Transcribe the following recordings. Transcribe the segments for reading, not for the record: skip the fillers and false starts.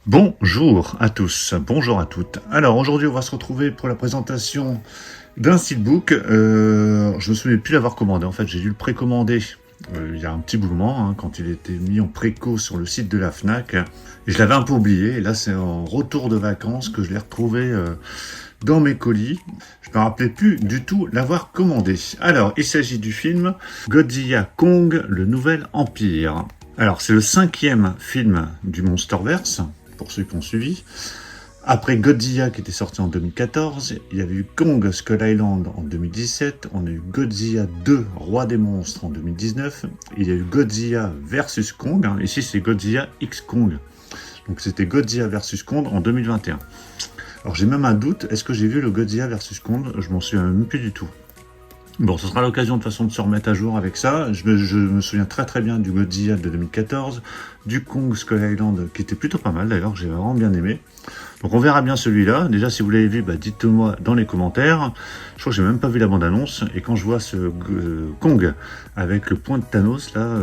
Bonjour à tous, bonjour à toutes. Alors aujourd'hui on va se retrouver pour la présentation d'un steelbook. Je me souviens plus l'avoir commandé, en fait j'ai dû le précommander il y a un petit moment, quand il était mis en préco sur le site de la FNAC. Et je l'avais un peu oublié, et là c'est en retour de vacances que je l'ai retrouvé dans mes colis. Je ne me rappelais plus du tout l'avoir commandé. Alors il s'agit du film Godzilla Kong, le nouvel empire. Alors c'est le 5e film du Monsterverse, pour ceux qui ont suivi. Après Godzilla qui était sorti en 2014, il y avait eu Kong Skull Island en 2017, on a eu Godzilla 2 Roi des monstres en 2019, il y a eu Godzilla vs Kong, ici c'est Godzilla X Kong, donc c'était Godzilla vs Kong en 2021. Alors j'ai même un doute, est-ce que j'ai vu le Godzilla vs Kong? Je m'en souviens même plus du tout. Bon, ce sera l'occasion de toute façon de se remettre à jour avec ça. Je me souviens très bien du Godzilla de 2014, du Kong Skull Island qui était plutôt pas mal d'ailleurs, que j'ai vraiment bien aimé. Donc on verra bien celui-là. Déjà si vous l'avez vu, dites-le-moi dans les commentaires. Je crois que j'ai même pas vu la bande-annonce. Et quand je vois ce Kong avec le point de Thanos là,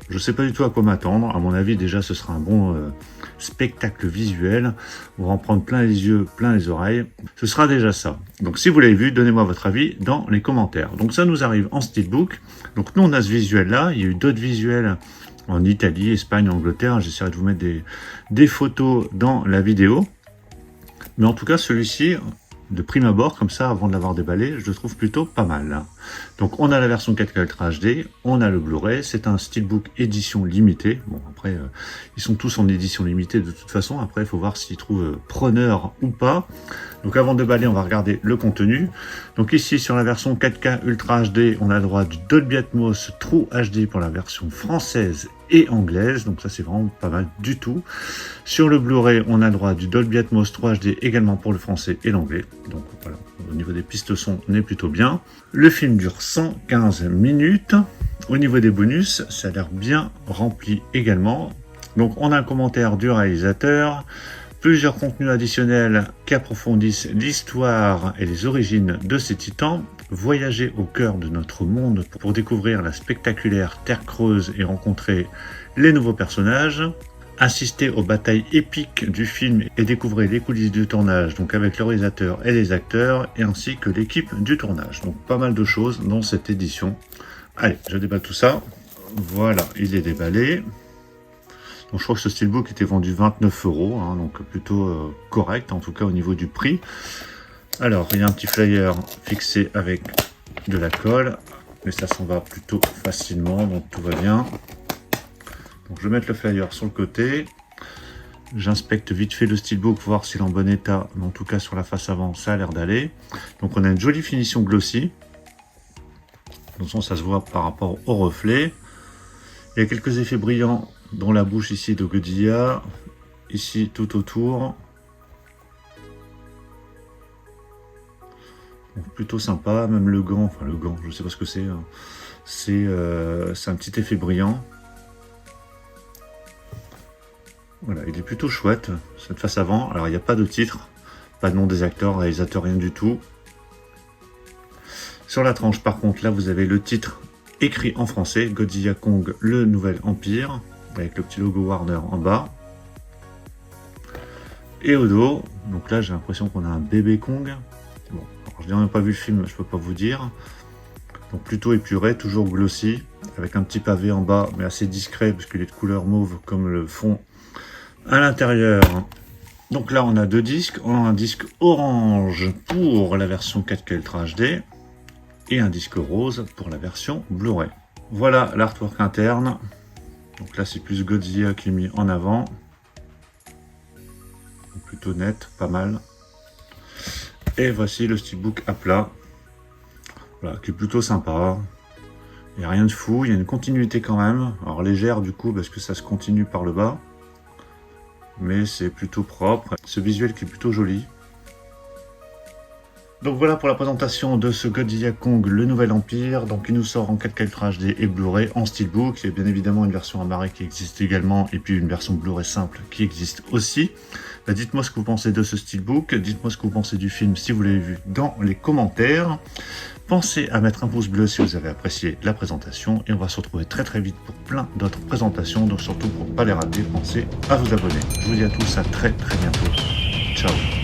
je sais pas du tout à quoi m'attendre. À mon avis déjà ce sera un bon spectacle visuel. On va en prendre plein les yeux, plein les oreilles. Ce sera déjà ça. Donc si vous l'avez vu, donnez-moi votre avis dans les commentaires. Donc ça nous arrive en steelbook. Donc nous on a ce visuel là. Il y a eu d'autres visuels en Italie, Espagne, Angleterre. J'essaierai de vous mettre des photos dans la vidéo. Mais en tout cas, celui-ci, de prime abord, comme ça, avant de l'avoir déballé, je le trouve plutôt pas mal. Donc, on a la version 4K Ultra HD, on a le Blu-ray. C'est un steelbook édition limitée. Bon, après, ils sont tous en édition limitée de toute façon. Après, il faut voir s'ils trouvent preneur ou pas. Donc avant de déballer, on va regarder le contenu. Donc ici, sur la version 4K Ultra HD, on a le droit du Dolby Atmos True HD pour la version française et anglaise. Donc ça, c'est vraiment pas mal du tout. Sur le Blu-ray, on a le droit du Dolby Atmos 3 HD également pour le français et l'anglais. Donc voilà, au niveau des pistes son, on est plutôt bien. Le film dure 115 minutes. Au niveau des bonus, ça a l'air bien rempli également. Donc on a un commentaire du réalisateur, plusieurs contenus additionnels qui approfondissent l'histoire et les origines de ces titans, voyager au cœur de notre monde pour découvrir la spectaculaire Terre Creuse et rencontrer les nouveaux personnages, assister aux batailles épiques du film et découvrir les coulisses du tournage, donc avec le réalisateur et les acteurs, et ainsi que l'équipe du tournage. Donc pas mal de choses dans cette édition. Allez, je déballe tout ça. Voilà, il est déballé. Donc je crois que ce steelbook était vendu 29 €, donc plutôt correct, en tout cas au niveau du prix. Alors, il y a un petit flyer fixé avec de la colle, mais ça s'en va plutôt facilement, donc tout va bien. Donc je vais mettre le flyer sur le côté. J'inspecte vite fait le steelbook, voir s'il est en bon état, mais en tout cas sur la face avant, ça a l'air d'aller. Donc on a une jolie finition glossy. De toute façon, ça se voit par rapport au reflet. Il y a quelques effets brillants dans la bouche ici de Godzilla, ici tout autour. Donc, plutôt sympa, même le gant, je sais pas ce que c'est. C'est un petit effet brillant. Voilà, il est plutôt chouette, cette face avant. Alors il n'y a pas de titre, pas de nom des acteurs, réalisateurs, rien du tout. Sur la tranche par contre, là vous avez le titre écrit en français, Godzilla Kong, le nouvel empire, avec le petit logo Warner en bas. Et au dos, donc là j'ai l'impression qu'on a un bébé Kong. Bon, alors, je n'ai même pas vu le film, je peux pas vous dire. Donc plutôt épuré, toujours glossy, avec un petit pavé en bas, mais assez discret, parce qu'il est de couleur mauve comme le fond à l'intérieur. Donc là on a deux disques, on a un disque orange pour la version 4K Ultra HD, et un disque rose pour la version Blu-ray. Voilà l'artwork interne. Donc là c'est plus Godzilla qui est mis en avant. Plutôt net, pas mal. Et voici le steelbook à plat. Voilà, qui est plutôt sympa. Il n'y a rien de fou, il y a une continuité quand même. Alors légère du coup parce que ça se continue par le bas. Mais c'est plutôt propre. Ce visuel qui est plutôt joli. Donc voilà pour la présentation de ce Godzilla Kong, le nouvel empire. Donc il nous sort en 4K Ultra HD et Blu-ray en steelbook. Il y a bien évidemment une version amarrée qui existe également, et puis une version Blu-ray simple qui existe aussi. Dites-moi ce que vous pensez de ce steelbook, dites-moi ce que vous pensez du film si vous l'avez vu dans les commentaires. Pensez à mettre un pouce bleu si vous avez apprécié la présentation et on va se retrouver très très vite pour plein d'autres présentations. Donc surtout pour ne pas les rater, pensez à vous abonner. Je vous dis à tous à très très bientôt. Ciao.